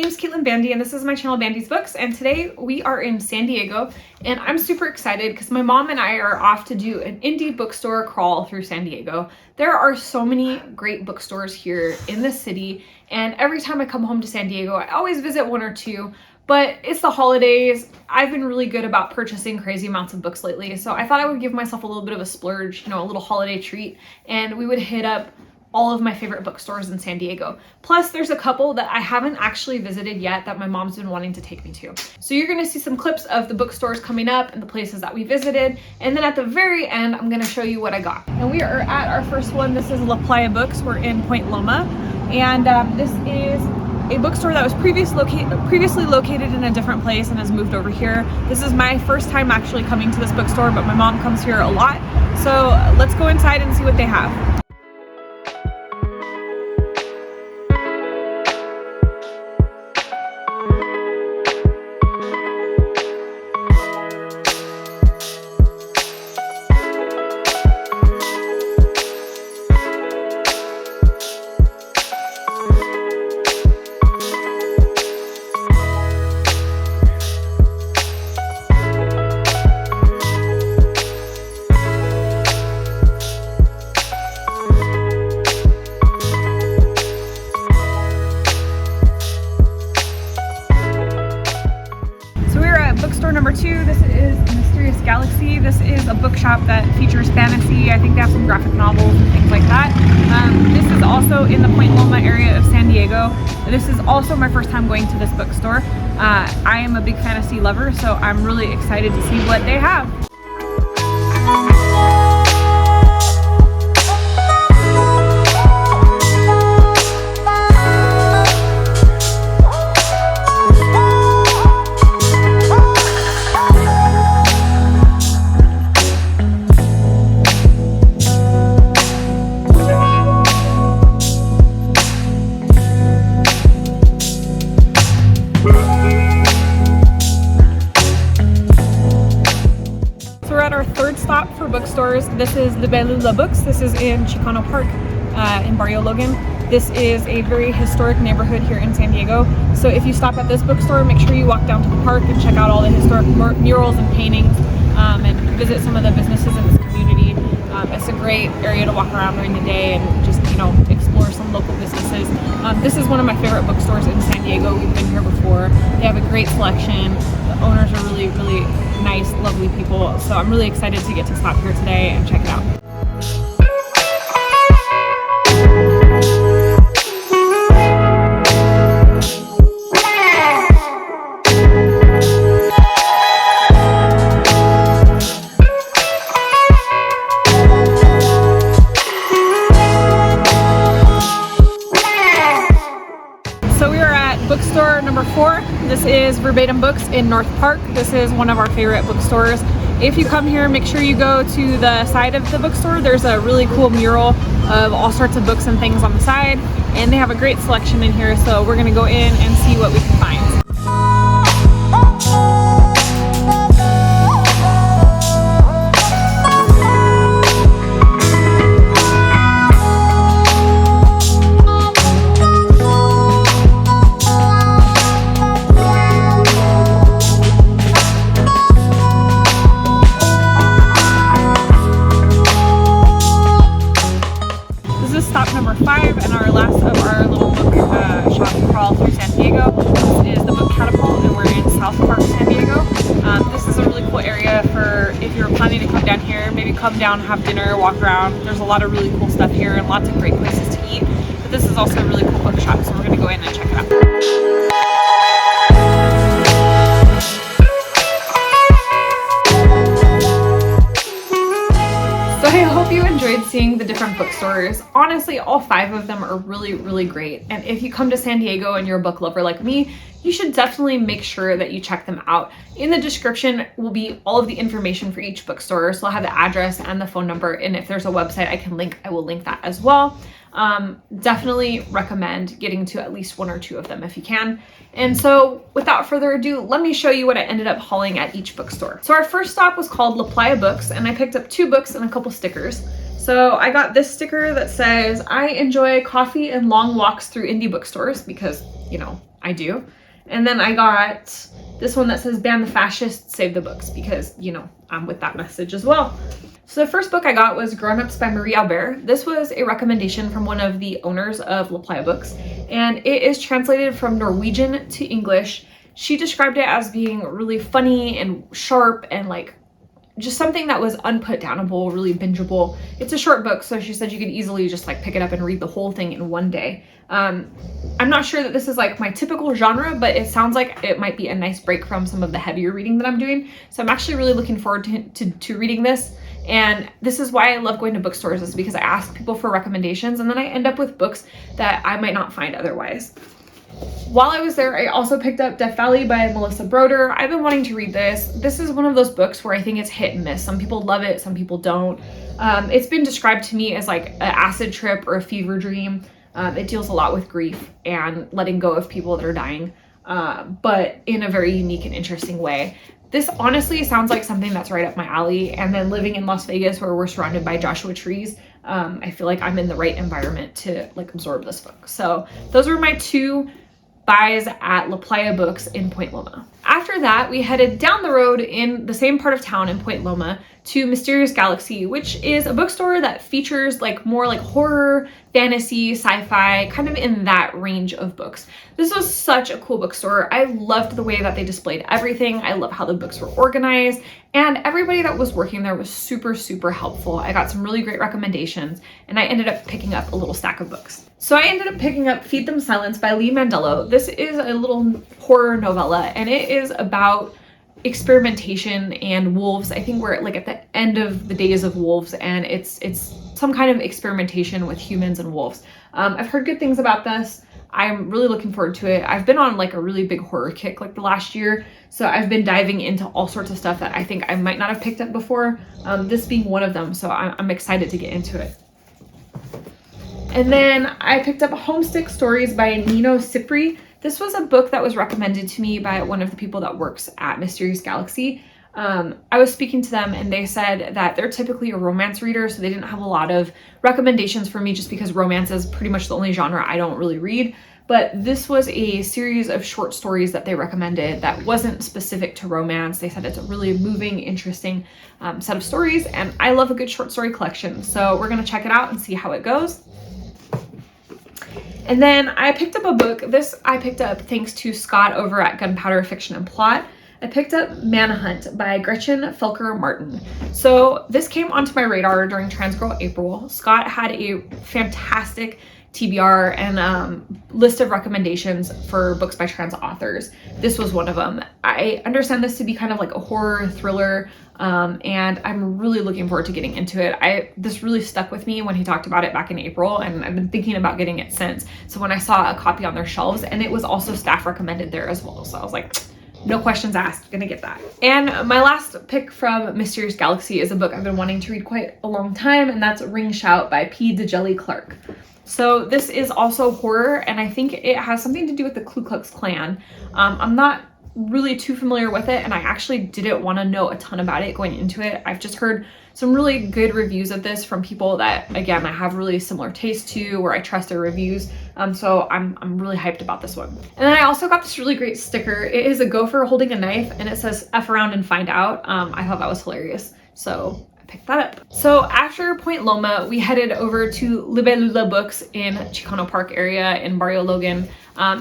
name's Caitlin Bandy and this is my channel Bandy's Books, and today we are in San Diego and I'm super excited because my mom and I are off to do an indie bookstore crawl through San Diego. There are so many great bookstores here in the city, and every time I come home to San Diego I always visit one or two, but it's the holidays. I've been really good about purchasing crazy amounts of books lately, so I thought I would give myself a little bit of a splurge, a little holiday treat, and we would hit up all of my favorite bookstores in San Diego. Plus there's a couple that I haven't actually visited yet that my mom's been wanting to take me to. So you're gonna see some clips of the bookstores coming up and the places that we visited, and then at the very end I'm gonna show you what I got. And we are at our first one. This is La Playa Books. We're in Point Loma, and this is a bookstore that was previously located in a different place and has moved over here. This is my first time actually coming to this bookstore, but my mom comes here a lot. So let's go inside and see what they have. Bookstore number 2, this is Mysterious Galaxy. This is a bookshop that features fantasy. I think they have some graphic novels and things like that. This is also in the Point Loma area of San Diego. This is also my first time going to this bookstore. I am a big fantasy lover, so I'm really excited to see what they have. Stop for bookstores. This is Libelula Books. This is in Chicano Park in Barrio Logan. This is a very historic neighborhood here in San Diego. So if you stop at this bookstore, make sure you walk down to the park and check out all the historic murals and paintings, and visit some of the businesses in this community. It's a great area to walk around during the day and just explore some local businesses. This is one of my favorite bookstores in San Diego. We've been here before. They have a great selection. The owners are really nice, lovely people. So I'm really excited to get to stop here today and check it out. Bookstore number 4. This is Verbatim Books in North Park. This is one of our favorite bookstores. If you come here, make sure you go to the side of the bookstore. There's a really cool mural of all sorts of books and things on the side, and they have a great selection in here, so we're gonna go in and see what we can find. Number 5 and our last of our little book shop crawl through San Diego. This is the Book Catapult, and we're in South Park, San Diego. This is a really cool area for if you're planning to come down here, maybe come down, have dinner, walk around. There's a lot of really cool stuff here and lots of great places to eat. But this is also a really cool bookshop, so we're going to go in and check it out. I hope you enjoyed seeing the different bookstores. Honestly, all 5 of them are really great. And if you come to San Diego and you're a book lover like me, you should definitely make sure that you check them out. In the description will be all of the information for each bookstore. So I'll have the address and the phone number. And if there's a website I can link, I will link that as well. Definitely recommend getting to at least 1 or 2 of them if you can. And so without further ado, let me show you what I ended up hauling at each bookstore. So our first stop was called La Playa Books, and I picked up 2 books and a couple stickers. So I got this sticker that says, "I enjoy coffee and long walks through indie bookstores," because, you know, I do. And then I got this one that says ban the fascists, save the books, because, you know, I'm with that message as well. So the first book I got was Grown Ups by Marie Aubert. This was a recommendation from one of the owners of Playa Books, and it is translated from Norwegian to English. She described it as being really funny and sharp and like just something that was unputdownable, really bingeable. It's a short book, so she said you could easily just like pick it up and read the whole thing in one day. I'm not sure that this is like my typical genre, but it sounds like it might be a nice break from some of the heavier reading that I'm doing. So I'm actually really looking forward to reading this. And this is why I love going to bookstores, is because I ask people for recommendations and then I end up with books that I might not find otherwise. While I was there, I also picked up Death Valley by Melissa Broder. I've been wanting to read this. This is one of those books where I think it's hit and miss. Some people love it, some people don't. It's been described to me as like an acid trip or a fever dream. It deals a lot with grief and letting go of people that are dying, but in a very unique and interesting way. This honestly sounds like something that's right up my alley. And then living in Las Vegas, where we're surrounded by Joshua trees, I feel like I'm in the right environment to like absorb this book. So those were my two buys at La Playa Books in Point Loma. After that, we headed down the road in the same part of town in Point Loma to Mysterious Galaxy, which is a bookstore that features like more like horror, fantasy, sci-fi, kind of in that range of books. This was such a cool bookstore. I loved the way that they displayed everything. I love how the books were organized, and everybody that was working there was super, super helpful. I got some really great recommendations, and I ended up picking up a little stack of books. So I ended up picking up Feed Them Silence by Lee Mandelo. This is a little horror novella, and it is about experimentation and wolves. I think we're like at the end of the days of wolves, and it's some kind of experimentation with humans and wolves. I've heard good things about this. I'm really looking forward to it. I've been on like a really big horror kick like the last year, so I've been diving into all sorts of stuff that I think I might not have picked up before, this being one of them, so I'm excited to get into it. And then I picked up Homesick Stories by Nino Cipri. This was a book that was recommended to me by one of the people that works at Mysterious Galaxy. I was speaking to them and they said that they're typically a romance reader, so they didn't have a lot of recommendations for me just because romance is pretty much the only genre I don't really read. But this was a series of short stories that they recommended that wasn't specific to romance. They said it's a really moving, interesting set of stories, and I love a good short story collection. So we're gonna check it out and see how it goes. And then I picked up a book. This I picked up thanks to Scott over at Gunpowder Fiction and Plot. I picked up Manhunt by Gretchen Felker-Martin. So this came onto my radar during Trans Girl April. Scott had a fantastic TBR and list of recommendations for books by trans authors. This was one of them. I understand this to be kind of like a horror thriller, and I'm really looking forward to getting into it. This really stuck with me when he talked about it back in April, and I've been thinking about getting it since. So when I saw a copy on their shelves, and it was also staff recommended there as well, so I was like, no questions asked, gonna get that. And my last pick from Mysterious Galaxy is a book I've been wanting to read quite a long time, and that's Ring Shout by P. Djeli Clark. So this is also horror, and I think it has something to do with the Ku Klux Klan. I'm not really too familiar with it, and I actually didn't want to know a ton about it going into it. I've just heard some really good reviews of this from people that, again, I have really similar taste to, where I trust their reviews. So I'm really hyped about this one. And then I also got this really great sticker. It is a gopher holding a knife, and it says F around and find out. I thought that was hilarious, so I picked that up. So after Point Loma, we headed over to Libelula Books in Chicano Park area in Barrio Logan.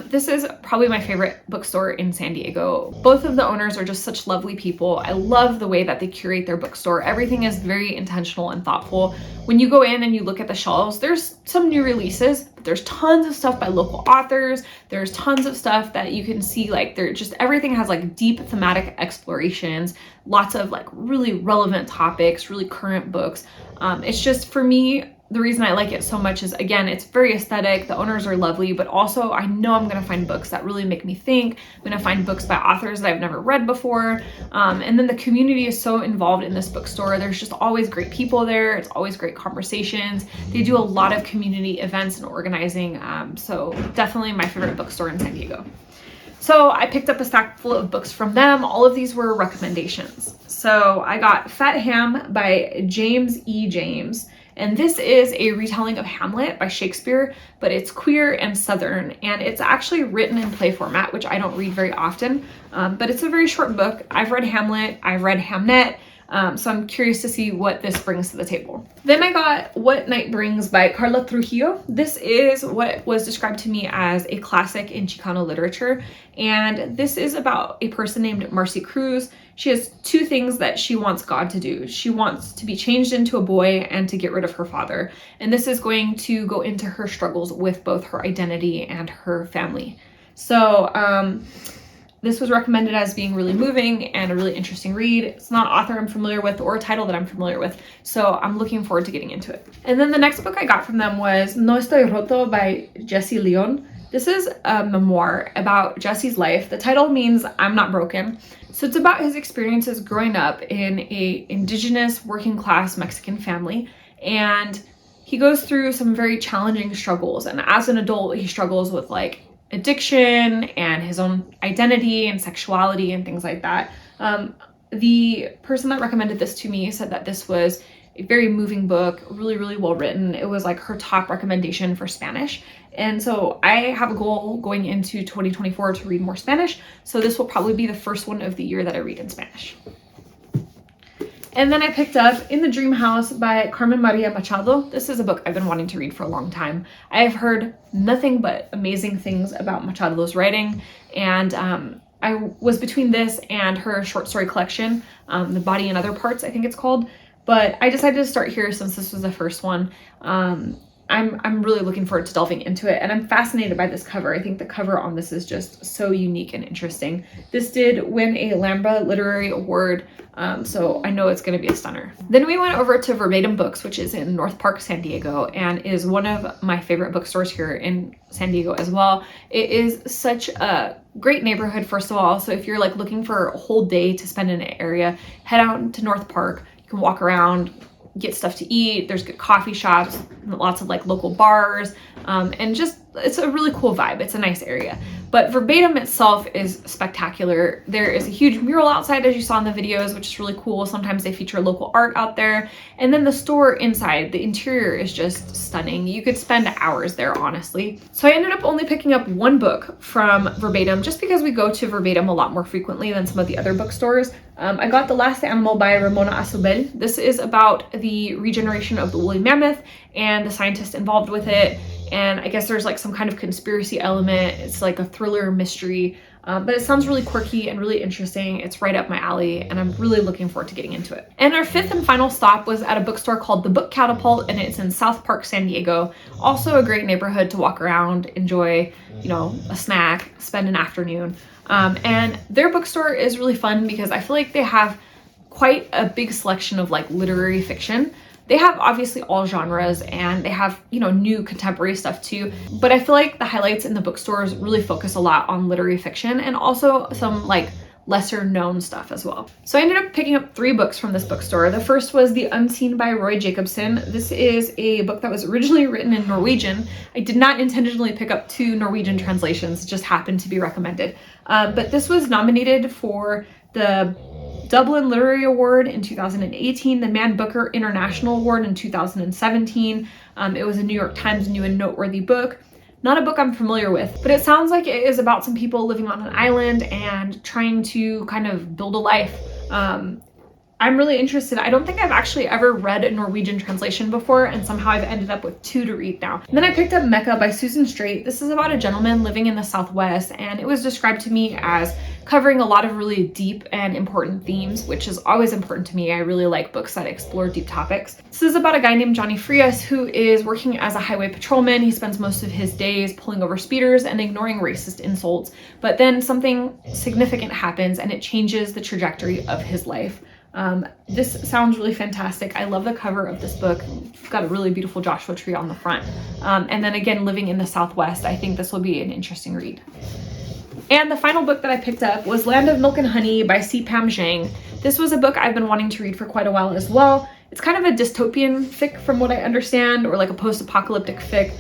This is probably my favorite bookstore in San Diego. Both of the owners are just such lovely people. I love the way that they curate their bookstore. Everything is very intentional and thoughtful. When you go in and you look at the shelves, there's some new releases, but there's tons of stuff by local authors. There's tons of stuff that you can see, like everything has like deep thematic explorations, lots of like really relevant topics, really current books. It's just, for me, the reason I like it so much is, again, it's very aesthetic, the owners are lovely, but also I know I'm gonna find books that really make me think. I'm gonna find books by authors that I've never read before. And then the community is so involved in this bookstore. There's just always great people there. It's always great conversations. They do a lot of community events and organizing. So definitely my favorite bookstore in San Diego. So I picked up a stack full of books from them. All of these were recommendations. So I got Fat Ham by James E. James. And this is a retelling of Hamlet by Shakespeare, but it's queer and Southern, and it's actually written in play format, which I don't read very often, but it's a very short book. I've read Hamlet, I've read Hamnet, so I'm curious to see what this brings to the table. Then I got What Night Brings by Carla Trujillo. This is what was described to me as a classic in Chicano literature, and this is about a person named Marcy Cruz. She has two things that she wants God to do. She wants to be changed into a boy and to get rid of her father, and this is going to go into her struggles with both her identity and her family. So this was recommended as being really moving and a really interesting read. It's not an author I'm familiar with or a title that I'm familiar with, so I'm looking forward to getting into it. And then the next book I got from them was No Estoy Roto by Jesse Leon. This is a memoir about Jesse's life. The title means I'm not broken. So it's about his experiences growing up in a indigenous working class Mexican family, and he goes through some very challenging struggles. And as an adult, he struggles with like addiction and his own identity and sexuality and things like that. The person that recommended this to me said that this was a very moving book, really, really well written. It was like her top recommendation for Spanish. And so I have a goal going into 2024 to read more Spanish. So this will probably be the first one of the year that I read in Spanish. And then I picked up In the Dream House by Carmen Maria Machado. This is a book I've been wanting to read for a long time. I have heard nothing but amazing things about Machado's writing, and I was between this and her short story collection, The Body and Other Parts, I think it's called, but I decided to start here since this was the first one. I'm really looking forward to delving into it, and I'm fascinated by this cover. I think the cover on this is just so unique and interesting. This did win a Lambda Literary Award, so I know it's going to be a stunner. Then we went over to Verbatim Books, which is in North Park, San Diego, and is one of my favorite bookstores here in San Diego as well. It is such a great neighborhood, first of all, so if you're like looking for a whole day to spend in an area, head out to North Park. You can walk around, get stuff to eat. There's good coffee shops, lots of like local bars, and just it's a really cool vibe. It's a nice area. But Verbatim itself is spectacular. There is a huge mural outside, as you saw in the videos, which is really cool. Sometimes they feature local art out there. And then the store inside, the interior is just stunning. You could spend hours there, honestly. So I ended up only picking up one book from Verbatim just because we go to Verbatim a lot more frequently than some of the other bookstores. I got The Last Animal by Ramona Ausubel. This is about the regeneration of the woolly mammoth and the scientists involved with it. And I guess there's like some kind of conspiracy element. It's like a thriller mystery, but it sounds really quirky and really interesting. It's right up my alley, and I'm really looking forward to getting into it. And our fifth and final stop was at a bookstore called the Book Catapult, and it's in South Park, San Diego. Also a great neighborhood to walk around, enjoy, you know, a snack, spend an afternoon. And their bookstore is really fun because I feel like they have quite a big selection of like literary fiction. They have obviously all genres, and they have, you know, new contemporary stuff too. But I feel like the highlights in the bookstores really focus a lot on literary fiction and also some like lesser known stuff as well. So I ended up picking up 3 books from this bookstore. The first was The Unseen by Roy Jacobson. This is a book that was originally written in Norwegian. I did not intentionally pick up 2 Norwegian translations, it just happened to be recommended. But this was nominated for the Dublin Literary Award in 2018, the Man Booker International Award in 2017. It was a New York Times New and Noteworthy book. Not a book I'm familiar with, but it sounds like it is about some people living on an island and trying to kind of build a life. I'm really interested. I don't think I've actually ever read a Norwegian translation before, and somehow I've ended up with 2 to read now. And then I picked up Mecca by Susan Straight. This is about a gentleman living in the Southwest, and it was described to me as covering a lot of really deep and important themes, which is always important to me. I really like books that explore deep topics. This is about a guy named Johnny Frias who is working as a highway patrolman. He spends most of his days pulling over speeders and ignoring racist insults, but then something significant happens and it changes the trajectory of his life. This sounds really fantastic. I love the cover of this book. It's got a really beautiful Joshua tree on the front. And then again, living in the Southwest, I think this will be an interesting read. And the final book that I picked up was Land of Milk and Honey by C. Pam Zhang. This was a book I've been wanting to read for quite a while as well. It's kind of a dystopian fic from what I understand, or like a post-apocalyptic fic.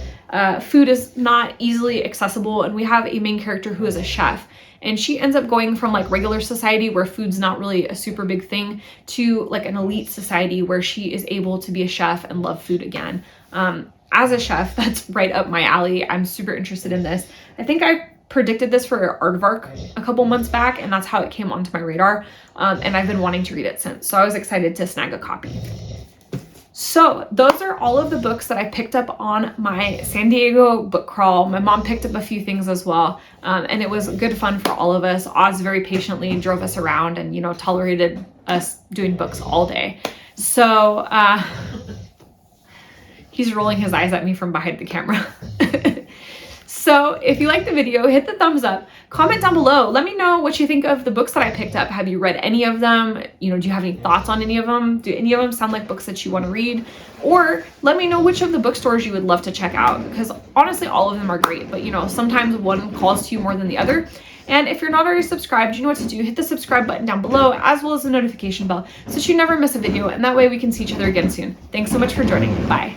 food is not easily accessible, and we have a main character who is a chef. And she ends up going from like regular society where food's not really a super big thing to like an elite society where she is able to be a chef and love food again. As a chef, that's right up my alley. I'm super interested in this. I think I predicted this for Aardvark a couple months back, and that's how it came onto my radar. And I've been wanting to read it since. So I was excited to snag a copy. So those are all of the books that I picked up on my San Diego book crawl. My mom picked up a few things as well, and it was good fun for all of us. Oz very patiently drove us around and, you know, tolerated us doing books all day. So he's rolling his eyes at me from behind the camera. So if you liked the video, hit the thumbs up, comment down below. Let me know what you think of the books that I picked up. Have you read any of them? You know, do you have any thoughts on any of them? Do any of them sound like books that you want to read? Or let me know which of the bookstores you would love to check out, because honestly, all of them are great, but you know, sometimes one calls to you more than the other. And if you're not already subscribed, you know what to do. Hit the subscribe button down below, as well as the notification bell, so that you never miss a video, and that way we can see each other again soon. Thanks so much for joining. Bye.